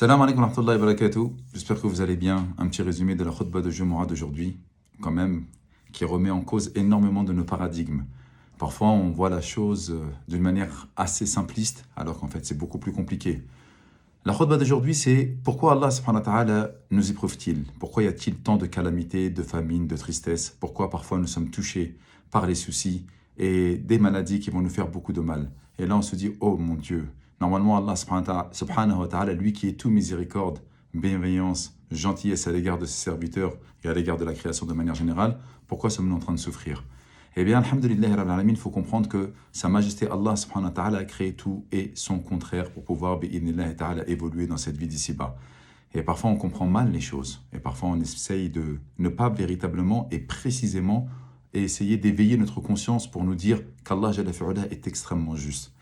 Salam alaikum wa rahmatullahi wa barakatuh. J'espère que vous allez bien. Un petit résumé de la khutbah de Jumu'ah d'aujourd'hui, quand même, qui remet en cause énormément de nos paradigmes. Parfois, on voit la chose d'une manière assez simpliste, alors qu'en fait, c'est beaucoup plus compliqué. La khutbah d'aujourd'hui, c'est pourquoi Allah subhanahu wa ta'ala nous éprouve-t-il? Pourquoi y a-t-il tant de calamités, de famines, de tristesse? Pourquoi parfois nous sommes touchés par les soucis et des maladies qui vont nous faire beaucoup de mal? Et là, on se dit, oh mon Dieu, normalement Allah subhanahu wa ta'ala, lui qui est tout miséricorde, bienveillance, gentillesse à l'égard de ses serviteurs et à l'égard de la création de manière générale, pourquoi sommes-nous en train de souffrir? Eh bien, alhamdulillah, il faut comprendre que Sa Majesté Allah subhanahu wa ta'ala a créé tout et son contraire pour pouvoir bi'idhnillah ta'ala évoluer dans cette vie d'ici-bas. Et parfois on comprend mal les choses. Et parfois on essaye de ne pas véritablement et précisément essayer d'éveiller notre conscience pour nous dire qu'Allah Jalla fi'ula est extrêmement juste.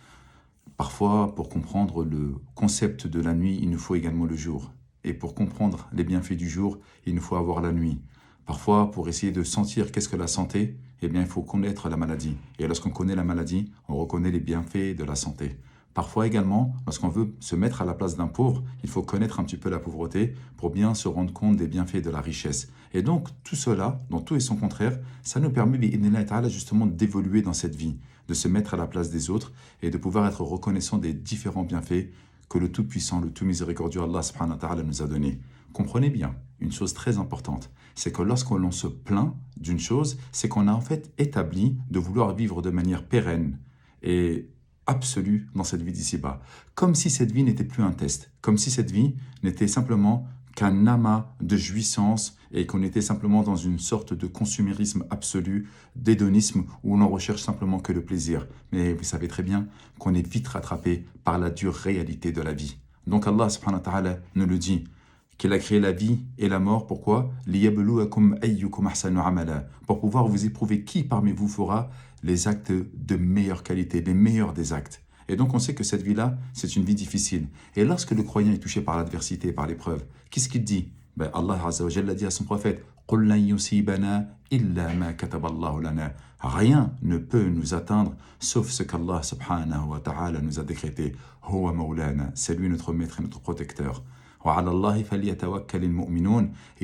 Parfois, pour comprendre le concept de la nuit, il nous faut également le jour. Et pour comprendre les bienfaits du jour, il nous faut avoir la nuit. Parfois, pour essayer de sentir qu'est-ce que la santé, eh bien, il faut connaître la maladie. Et lorsqu'on connaît la maladie, on reconnaît les bienfaits de la santé. Parfois également, lorsqu'on veut se mettre à la place d'un pauvre, il faut connaître un petit peu la pauvreté pour bien se rendre compte des bienfaits de la richesse. Et donc, tout cela, dans tout et son contraire, ça nous permet, bi'idhnillah ta'ala, justement d'évoluer dans cette vie, de se mettre à la place des autres et de pouvoir être reconnaissant des différents bienfaits que le Tout-Puissant, le Tout-Miséricordieux Allah subhanahu wa ta'ala nous a donnés. Comprenez bien, une chose très importante, c'est que lorsqu'on se plaint d'une chose, c'est qu'on a en fait établi de vouloir vivre de manière pérenne et absolue dans cette vie d'ici-bas. Comme si cette vie n'était plus un test, comme si cette vie n'était simplement qu'un amas de jouissance et qu'on était simplement dans une sorte de consumérisme absolu, d'hédonisme où l'on recherche simplement que le plaisir. Mais vous savez très bien qu'on est vite rattrapé par la dure réalité de la vie. Donc Allah subhanahu wa ta'ala nous le dit, qu'il a créé la vie et la mort, pourquoi? لِيَبْلُوَكُمْ أَيُّكُمْ أَحْسَنُ عَمَلًا. Pour pouvoir vous éprouver qui parmi vous fera les actes de meilleure qualité, les meilleurs des actes. Et donc on sait que cette vie-là, c'est une vie difficile. Et lorsque le croyant est touché par l'adversité, par l'épreuve, qu'est-ce qu'il dit? Allah Azza wa Jalla dit à son prophète, قُلْ لَنْ يُصِيبَنَا إِلَّا مَا كَتَبَ اللَّهُ لَنَا. Rien ne peut nous atteindre sauf ce qu'Allah subhanahu wa ta'ala nous a décrété. Huwa Mawlana, c'est lui notre maître et notre protecteur. Et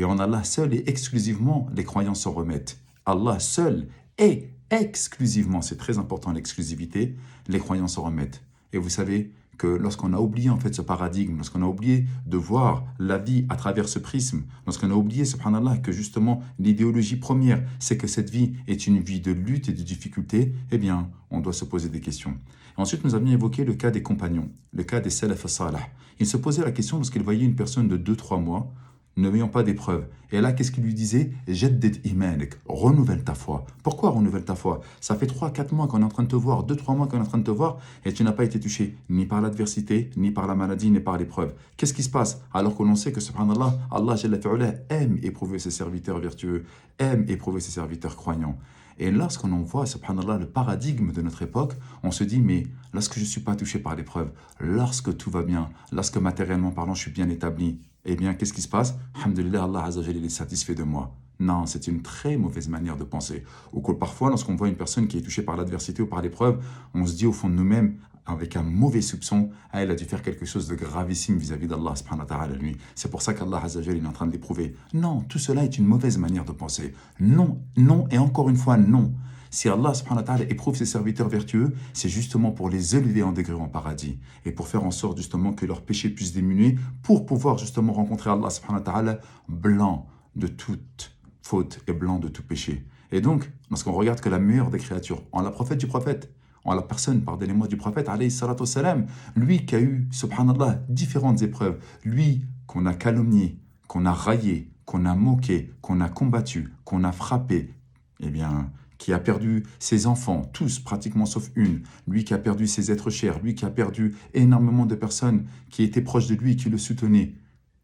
en Allah seul et exclusivement, les croyants s'en remettent. Allah seul et exclusivement, c'est très important l'exclusivité, les croyants s'en remettent. Et vous savez que lorsqu'on a oublié en fait ce paradigme, lorsqu'on a oublié de voir la vie à travers ce prisme, lorsqu'on a oublié, subhanallah, que justement l'idéologie première, c'est que cette vie est une vie de lutte et de difficulté, eh bien, on doit se poser des questions. Ensuite, nous avions évoqué le cas des compagnons, le cas des salaf as-salih. Ils se posaient la question lorsqu'ils voyaient une personne de 2-3 mois, n'ayant pas d'épreuve. Et là, qu'est-ce qu'il lui disait? Jaddid imanik, renouvelle ta foi. Pourquoi renouvelle ta foi? Ça fait 3-4 mois qu'on est en train de te voir, 2-3 mois qu'on est en train de te voir, et tu n'as pas été touché ni par l'adversité, ni par la maladie, ni par l'épreuve. Qu'est-ce qui se passe? Alors que l'on sait que, subhanallah, Allah Jalla fi'ula aime éprouver ses serviteurs vertueux, aime éprouver ses serviteurs croyants. Et lorsqu'on en voit, subhanallah, le paradigme de notre époque, on se dit, mais lorsque je ne suis pas touché par l'épreuve, lorsque tout va bien, lorsque matériellement parlant, je suis bien établi, eh bien, qu'est-ce qui se passe? Alhamdulillah, Allah Azza wa Jalla est satisfait de moi. Non, c'est une très mauvaise manière de penser. Ou que parfois, lorsqu'on voit une personne qui est touchée par l'adversité ou par l'épreuve, on se dit au fond de nous-mêmes, avec un mauvais soupçon, elle a dû faire quelque chose de gravissime vis-à-vis d'Allah subhanahu wa ta'ala lui. C'est pour ça qu'Allah Azza wa Jalla est en train de l'éprouver. Non, tout cela est une mauvaise manière de penser. Non, non et encore une fois non. Si Allah subhanahu wa ta'ala éprouve ses serviteurs vertueux, c'est justement pour les élever en degré en paradis et pour faire en sorte justement que leurs péchés puissent diminuer pour pouvoir justement rencontrer Allah subhanahu wa ta'ala blanc de toute faute et blanc de tout péché. Et donc, lorsqu'on regarde que la meilleure des créatures, en la prophète du prophète, en la personne, pardonnez-moi, du prophète, alayhi salatu wassalam, lui qui a eu, subhanallah, différentes épreuves, lui qu'on a calomnié, qu'on a raillé, qu'on a moqué, qu'on a combattu, qu'on a frappé, eh bien, qui a perdu ses enfants, tous pratiquement sauf une, lui qui a perdu ses êtres chers, lui qui a perdu énormément de personnes qui étaient proches de lui et qui le soutenaient,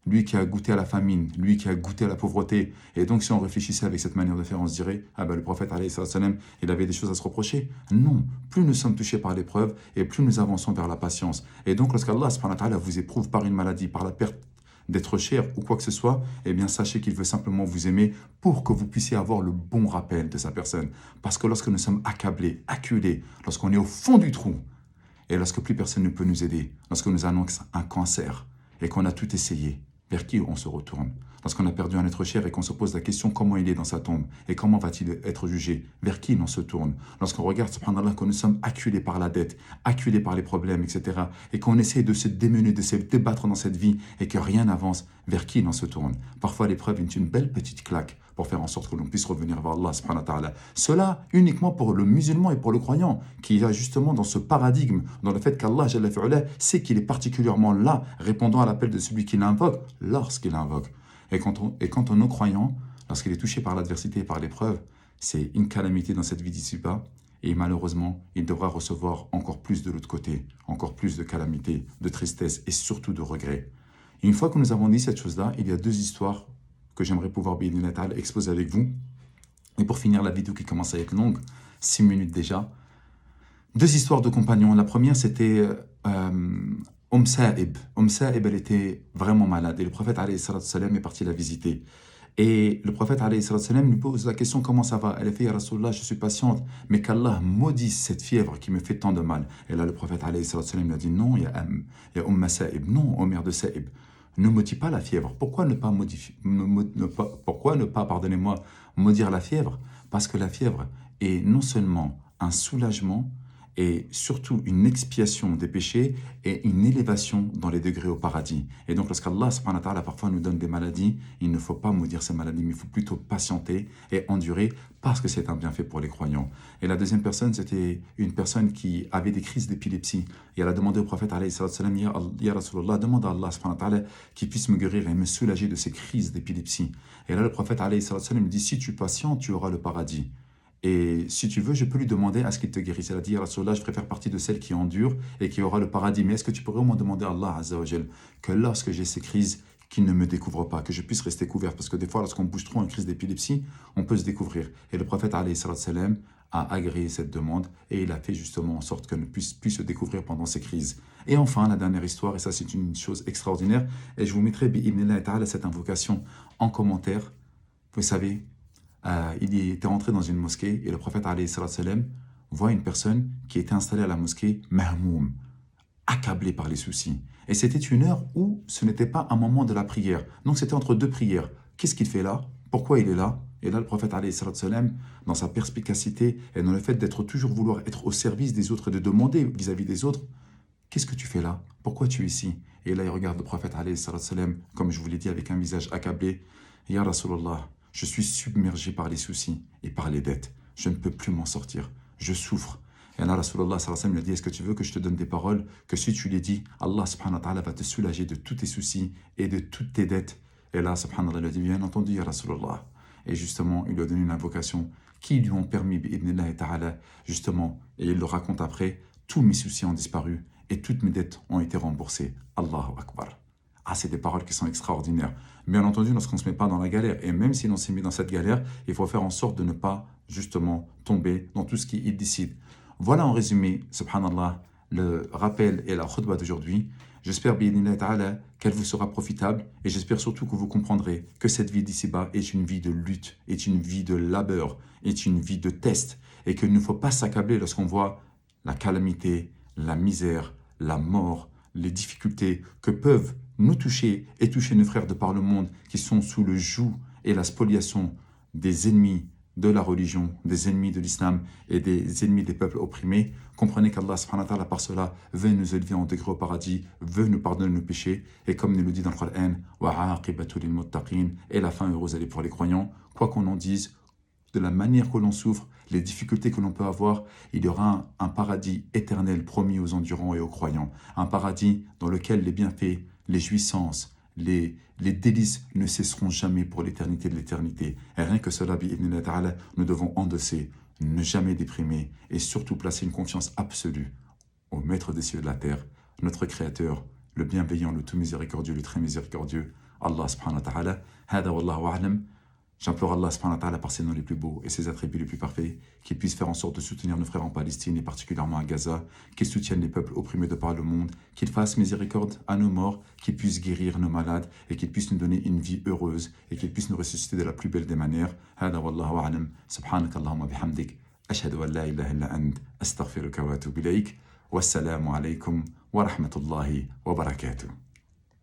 lui qui a goûté à la famine, lui qui a goûté à la pauvreté. Et donc si on réfléchissait avec cette manière de faire, on se dirait, ah ben le prophète, alayhi salam, il avait des choses à se reprocher. Non, plus nous sommes touchés par l'épreuve et plus nous avançons vers la patience. Et donc lorsqu'Allah subhanahu wa ta'ala vous éprouve par une maladie, par la perte d'être cher ou quoi que ce soit, eh bien sachez qu'il veut simplement vous aimer pour que vous puissiez avoir le bon rappel de sa personne. Parce que lorsque nous sommes accablés, acculés, lorsqu'on est au fond du trou, et lorsque plus personne ne peut nous aider, lorsque nous annonce un cancer, et qu'on a tout essayé, vers qui on se retourne? Lorsqu'on a perdu un être cher et qu'on se pose la question comment il est dans sa tombe et comment va-t-il être jugé, vers qui l'on se tourne? Lorsqu'on regarde, subhanallah, que nous sommes acculés par la dette, acculés par les problèmes, etc., et qu'on essaie de se démener, de se débattre dans cette vie et que rien n'avance, vers qui l'on se tourne? Parfois, l'épreuve est une belle petite claque pour faire en sorte que l'on puisse revenir vers Allah, subhanahu wa ta'ala. Cela uniquement pour le musulman et pour le croyant, qui est justement dans ce paradigme, dans le fait qu'Allah sait qu'il est particulièrement là, répondant à l'appel de celui qui l'invoque, lorsqu'il l'invoque. Et quant au non-croyant, lorsqu'il est touché par l'adversité et par l'épreuve, c'est une calamité dans cette vie d'ici-bas, et malheureusement, il devra recevoir encore plus de l'autre côté, encore plus de calamités, de tristesse et surtout de regrets. Et une fois que nous avons dit cette chose-là, il y a deux histoires que j'aimerais pouvoir exposer avec vous. Et pour finir la vidéo qui commence à être longue, 6 minutes déjà, deux histoires de compagnons. La première, c'était Sa'ib. Sa'ib, elle était vraiment malade. Et le prophète alayhi salatu salam est parti la visiter. Et le prophète alayhi salatu salam lui pose la question comment ça va? Elle a fait ya Rasulallah, je suis patiente, mais qu'Allah maudisse cette fièvre qui me fait tant de mal. Et là, le prophète alayhi salatu salam lui a dit non, il y a Sa'ib. Non, ô mère de Sa'ib. Ne maudis pas la fièvre. Pourquoi ne pas, pardonnez-moi, maudire la fièvre? Parce que la fièvre est non seulement un soulagement, et surtout une expiation des péchés et une élévation dans les degrés au paradis. Et donc lorsqu'Allah subhanahu wa ta'ala parfois nous donne des maladies, il ne faut pas maudire ces maladies, mais il faut plutôt patienter et endurer parce que c'est un bienfait pour les croyants. Et la deuxième personne, c'était une personne qui avait des crises d'épilepsie. Et elle a demandé au prophète alayhi salam, Ya Rasulallah, demande à Allah subhanahu wa ta'ala qu'il puisse me guérir et me soulager de ces crises d'épilepsie. Et là le prophète alayhi salam me dit, si tu patientes, tu auras le paradis. Et si tu veux, je peux lui demander à ce qu'il te guérisse. Elle a dit, Ya Rasulallah, je préfère partie de celle qui endure et qui aura le paradis. Mais est-ce que tu pourrais au moins demander à Allah Azza wa Jal que lorsque j'ai ces crises, qu'il ne me découvre pas, que je puisse rester couvert? Parce que des fois, lorsqu'on bouge trop en crise d'épilepsie, on peut se découvrir. Et le prophète alayhi salam a agréé cette demande et il a fait justement en sorte qu'elle puisse se découvrir pendant ces crises. Et enfin, la dernière histoire, et ça c'est une chose extraordinaire, et je vous mettrai bi'idhnillah ta'ala cette invocation en commentaire. Vous savez, il était rentré dans une mosquée et le prophète alayhi salam voit une personne qui était installée à la mosquée, mahmoum, accablée par les soucis. Et c'était une heure où ce n'était pas un moment de la prière. Donc c'était entre deux prières. Qu'est-ce qu'il fait là? Pourquoi il est là? Et là, le prophète alayhi salam, dans sa perspicacité et dans le fait d'être toujours vouloir être au service des autres et de demander vis-à-vis des autres, qu'est-ce que tu fais là? Pourquoi tu es ici? Et là, il regarde le prophète alayhi salam, comme je vous l'ai dit, avec un visage accablé. Ya Rasulallah, je suis submergé par les soucis et par les dettes. Je ne peux plus m'en sortir. Je souffre. Et là, Rasulallah lui a dit, est-ce que tu veux que je te donne des paroles que si tu les dis, Allah subhanahu wa ta'ala va te soulager de tous tes soucis et de toutes tes dettes? Et là, subhanahu wa ta'ala lui a dit, bien entendu, ya Rasulallah. Et justement, il lui a donné une invocation qui lui ont permis, bi'idhnillah ta'ala, justement, et il le raconte après, tous mes soucis ont disparu et toutes mes dettes ont été remboursées. Allahu Akbar. Ah, c'est des paroles qui sont extraordinaires. Bien entendu, lorsqu'on ne se met pas dans la galère, et même si l'on s'est mis dans cette galère, il faut faire en sorte de ne pas, justement, tomber dans tout ce qui est illicite. Voilà en résumé, subhanallah, le rappel et la khutbah d'aujourd'hui. J'espère, bi'idhnillah ta'ala, qu'elle vous sera profitable, et j'espère surtout que vous comprendrez que cette vie d'ici-bas est une vie de lutte, est une vie de labeur, est une vie de test, et qu'il ne faut pas s'accabler lorsqu'on voit la calamité, la misère, la mort, les difficultés que peuvent nous toucher et toucher nos frères de par le monde qui sont sous le joug et la spoliation des ennemis de la religion, des ennemis de l'islam et des ennemis des peuples opprimés. Comprenez qu'Allah subhanahu wa ta'ala par cela veut nous élever en degré au paradis, veut nous pardonner nos péchés et comme il le dit dans le Coran, وَعَاقِبَةُ لِلْمُتَّقِينَ, et la fin heureuse elle est pour les croyants. Quoi qu'on en dise, de la manière que l'on souffre, les difficultés que l'on peut avoir, il y aura un paradis éternel promis aux endurants et aux croyants. Un paradis dans lequel les bienfaits, les jouissances, les délices ne cesseront jamais pour l'éternité de l'éternité. Et rien que cela, bi'idhnillah ta'ala, nous devons endosser, ne jamais déprimer et surtout placer une confiance absolue au Maître des cieux et de la terre, notre Créateur, le bienveillant, le tout miséricordieux, le très miséricordieux, Allah subhanahu wa ta'ala. Hada wallahu a'lam. J'implore Allah subhanahu wa ta'ala par ses noms les plus beaux et ses attributs les plus parfaits, qu'il puisse faire en sorte de soutenir nos frères en Palestine et particulièrement à Gaza, qu'il soutienne les peuples opprimés de par le monde, qu'il fasse miséricorde à nos morts, qu'il puisse guérir nos malades et qu'il puisse nous donner une vie heureuse et qu'il puisse nous ressusciter de la plus belle des manières. Hada wallahu a'lam. Subhanakallahumma bihamdik. Ashhadu an la ilaha illa ant. Astaghfiruka wa atubu ilayk. Wassalamu alaykum wa rahmatullahi wa barakatuh.